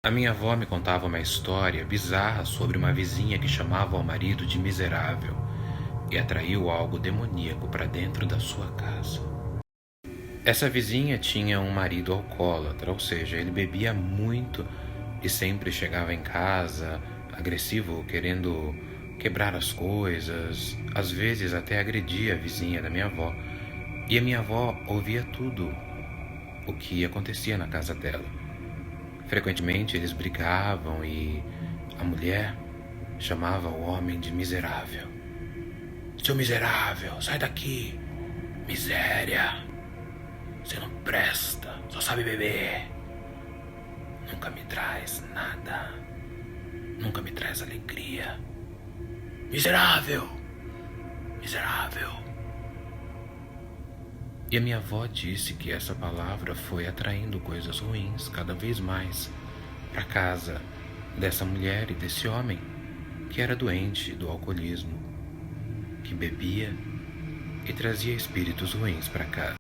A minha avó me contava uma história bizarra sobre uma vizinha que chamava o marido de miserável e atraiu algo demoníaco para dentro da sua casa. Essa vizinha tinha um marido alcoólatra, ou seja, ele bebia muito e sempre chegava em casa agressivo, querendo quebrar as coisas, às vezes até agredia a vizinha da minha avó. E a minha avó ouvia tudo o que acontecia na casa dela. Frequentemente eles brigavam e a mulher chamava o homem de miserável. Seu miserável, sai daqui! Miséria! Você não presta, só sabe beber. Nunca me traz nada. Nunca me traz alegria. Miserável! Miserável! E a minha avó disse que essa palavra foi atraindo coisas ruins cada vez mais para casa dessa mulher e desse homem que era doente do alcoolismo, que bebia e trazia espíritos ruins para casa.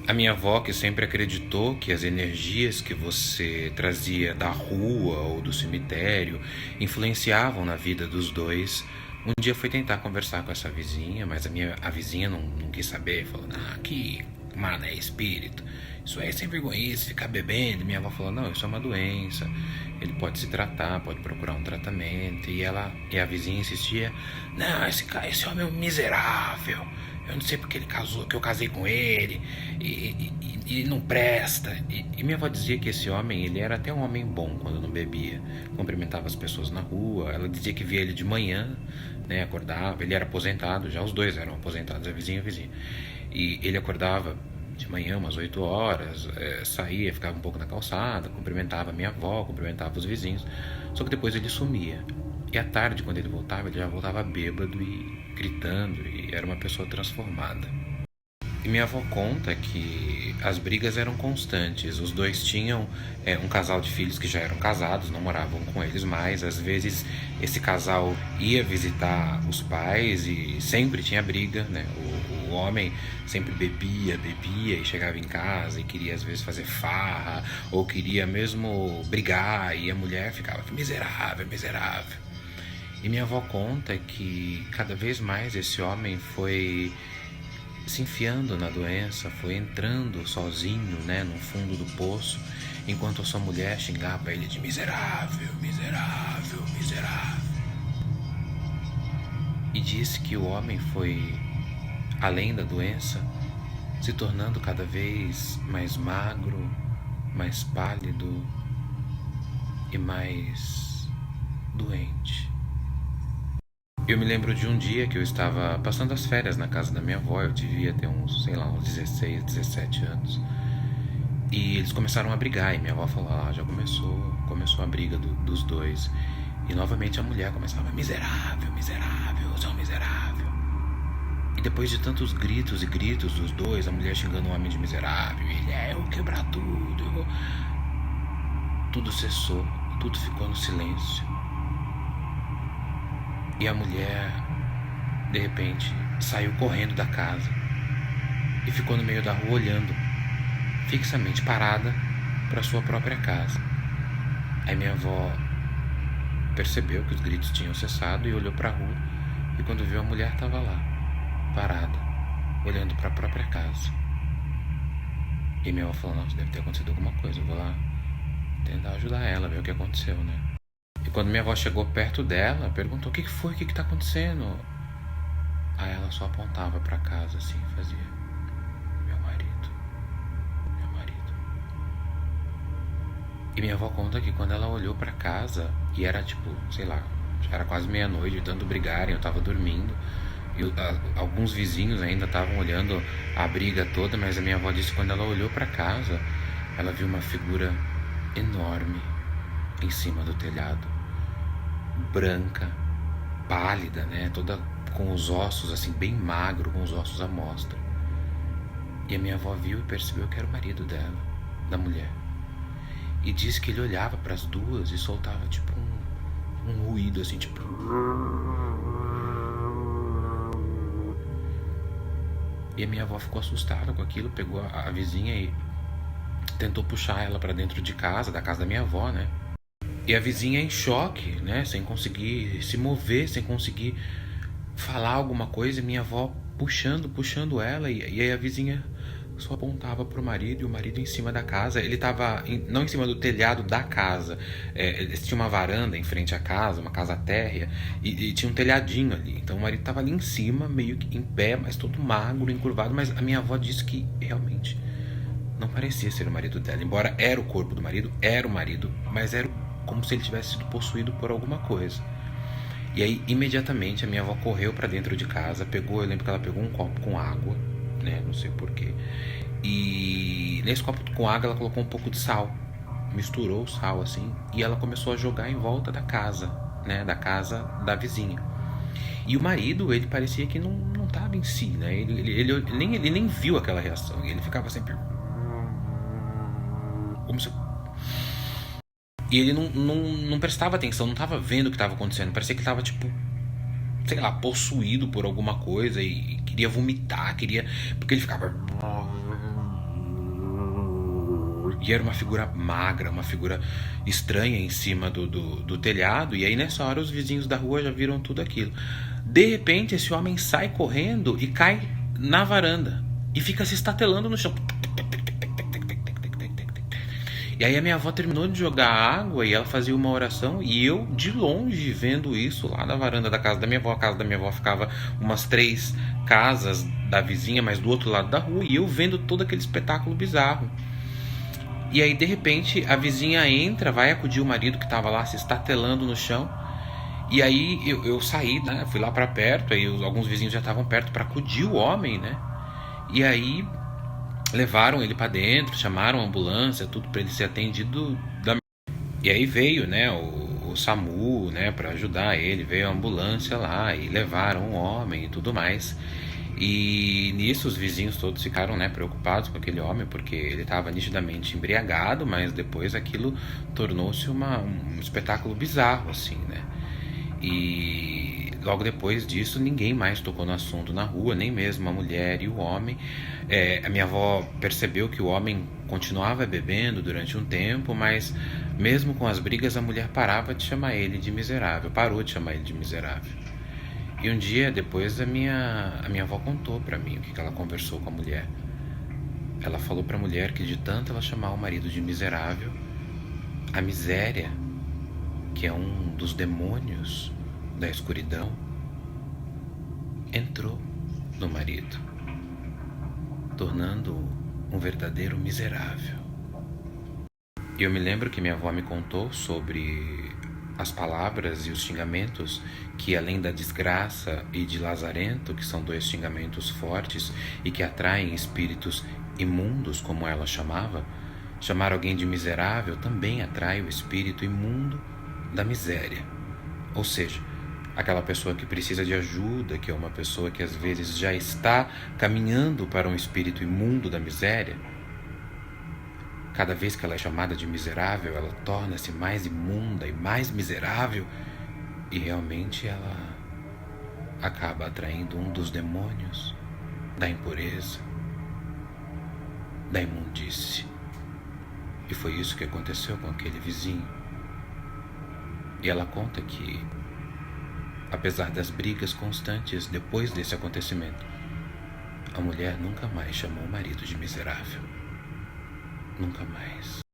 A minha avó, que sempre acreditou que as energias que você trazia da rua ou do cemitério influenciavam na vida dos dois, um dia foi tentar conversar com essa vizinha, mas a vizinha não quis saber, falou, que mano, é espírito, isso aí é sem vergonhice, ficar bebendo. Minha avó falou, não, isso é uma doença, ele pode se tratar, pode procurar um tratamento. E a vizinha insistia, não, esse homem é um miserável, eu não sei porque ele casou, que eu casei com ele, e não presta. E minha avó dizia que esse homem, ele era até um homem bom quando não bebia, cumprimentava as pessoas na rua. Ela dizia que via ele de manhã, né, acordava, ele era aposentado, já os dois eram aposentados, a vizinha e a vizinha. E ele acordava de manhã, umas 8 horas, saía, ficava um pouco na calçada, cumprimentava a minha avó, cumprimentava os vizinhos, só que depois ele sumia. E à tarde, quando ele já voltava bêbado e gritando, e era uma pessoa transformada. E minha avó conta que as brigas eram constantes. Os dois tinham um casal de filhos que já eram casados, não moravam com eles mais. Às vezes esse casal ia visitar os pais e sempre tinha briga, né? O homem sempre bebia e chegava em casa e queria às vezes fazer farra ou queria mesmo brigar, e a mulher ficava miserável, miserável. E minha avó conta que cada vez mais esse homem foi se enfiando na doença, foi entrando sozinho, né, no fundo do poço, enquanto a sua mulher xingava ele de miserável, miserável, miserável. E disse que o homem foi, além da doença, se tornando cada vez mais magro, mais pálido e mais doente. Eu me lembro de um dia que eu estava passando as férias na casa da minha avó. Eu devia ter uns 16, 17 anos. E eles começaram a brigar, e minha avó falou, já começou a briga dos dois. E novamente a mulher começava, miserável, miserável, você é um miserável. E depois de tantos gritos e gritos dos dois, a mulher xingando o homem de miserável, e ele, eu vou quebrar tudo. Tudo cessou, tudo ficou no silêncio. E a mulher, de repente, saiu correndo da casa e ficou no meio da rua olhando, fixamente parada, para sua própria casa. Aí minha avó percebeu que os gritos tinham cessado e olhou para a rua, e quando viu, a mulher estava lá, parada, olhando para a própria casa. E minha avó falou, nossa, deve ter acontecido alguma coisa, eu vou lá tentar ajudar ela, ver o que aconteceu, né? E quando minha avó chegou perto dela, perguntou, o que foi, o que tá acontecendo? Aí ela só apontava pra casa assim, fazia, meu marido. E minha avó conta que quando ela olhou pra casa, e era tipo, sei lá, já era quase meia-noite, de tanto brigarem, eu tava dormindo, e alguns vizinhos ainda estavam olhando a briga toda, mas a minha avó disse que quando ela olhou pra casa, ela viu uma figura enorme em cima do telhado, branca, pálida, né, toda com os ossos assim bem magro, com os ossos à mostra. E a minha avó viu e percebeu que era o marido dela, da mulher. E disse que ele olhava para as duas e soltava tipo um ruído assim, tipo. E a minha avó ficou assustada com aquilo, pegou a vizinha e tentou puxar ela para dentro de casa, da casa da minha avó, né? E a vizinha em choque, né? Sem conseguir se mover, sem conseguir falar alguma coisa. E minha avó puxando ela. E aí a vizinha só apontava pro marido, e o marido em cima da casa. Ele tava não em cima do telhado da casa. Eles tinham uma varanda em frente à casa, uma casa térrea, e tinha um telhadinho ali. Então o marido tava ali em cima, meio que em pé, mas todo magro, encurvado. Mas a minha avó disse que realmente não parecia ser o marido dela. Embora era o corpo do marido, era o marido, mas era como se ele tivesse sido possuído por alguma coisa. E aí, imediatamente, a minha avó correu para dentro de casa, eu lembro que ela pegou um copo com água, né, não sei porquê, e nesse copo com água ela colocou um pouco de sal, misturou o sal assim, e ela começou a jogar em volta da casa, né, da casa da vizinha. E o marido, ele parecia que não tava em si, né, ele nem viu aquela reação, ele ficava sempre como se... E ele não prestava atenção, não tava vendo o que tava acontecendo. Parecia que ele tava, tipo, sei lá, possuído por alguma coisa e queria vomitar, queria. Porque ele ficava. E era uma figura magra, uma figura estranha em cima do telhado. E aí nessa hora os vizinhos da rua já viram tudo aquilo. De repente esse homem sai correndo e cai na varanda. E fica se estatelando no chão. E aí a minha avó terminou de jogar água e ela fazia uma oração e eu de longe vendo isso lá na varanda da casa da minha avó. A casa da minha avó ficava umas 3 casas da vizinha, mas do outro lado da rua, e eu vendo todo aquele espetáculo bizarro. E aí de repente a vizinha entra, vai acudir o marido que estava lá se estatelando no chão. E aí eu saí, né? Fui lá para perto, aí alguns vizinhos já estavam perto para acudir o homem, né? E aí levaram ele para dentro, chamaram a ambulância, tudo para ele ser atendido. E aí veio, né, o SAMU, né, para ajudar ele, veio a ambulância lá e levaram o homem e tudo mais. E nisso os vizinhos todos ficaram, né, preocupados com aquele homem, porque ele estava nitidamente embriagado, mas depois aquilo tornou-se um espetáculo bizarro, assim, né? E logo depois disso ninguém mais tocou no assunto na rua, nem mesmo a mulher e o homem. A minha avó percebeu que o homem continuava bebendo durante um tempo, mas mesmo com as brigas a mulher parava de chamar ele de miserável, parou de chamar ele de miserável. E um dia depois a minha avó contou pra mim o que ela conversou com a mulher. Ela falou pra mulher que de tanto ela chamar o marido de miserável, a miséria, que é um dos demônios da escuridão, entrou no marido, tornando-o um verdadeiro miserável. E eu me lembro que minha avó me contou sobre as palavras e os xingamentos que, além da desgraça e de lazarento, que são 2 xingamentos fortes e que atraem espíritos imundos, como ela chamava, chamar alguém de miserável também atrai o espírito imundo da miséria. Ou seja, aquela pessoa que precisa de ajuda, que é uma pessoa que às vezes já está caminhando para um espírito imundo da miséria, cada vez que ela é chamada de miserável, ela torna-se mais imunda e mais miserável, e realmente ela acaba atraindo um dos demônios da impureza, da imundície. E foi isso que aconteceu com aquele vizinho. E ela conta que, apesar das brigas constantes depois desse acontecimento, a mulher nunca mais chamou o marido de miserável. Nunca mais.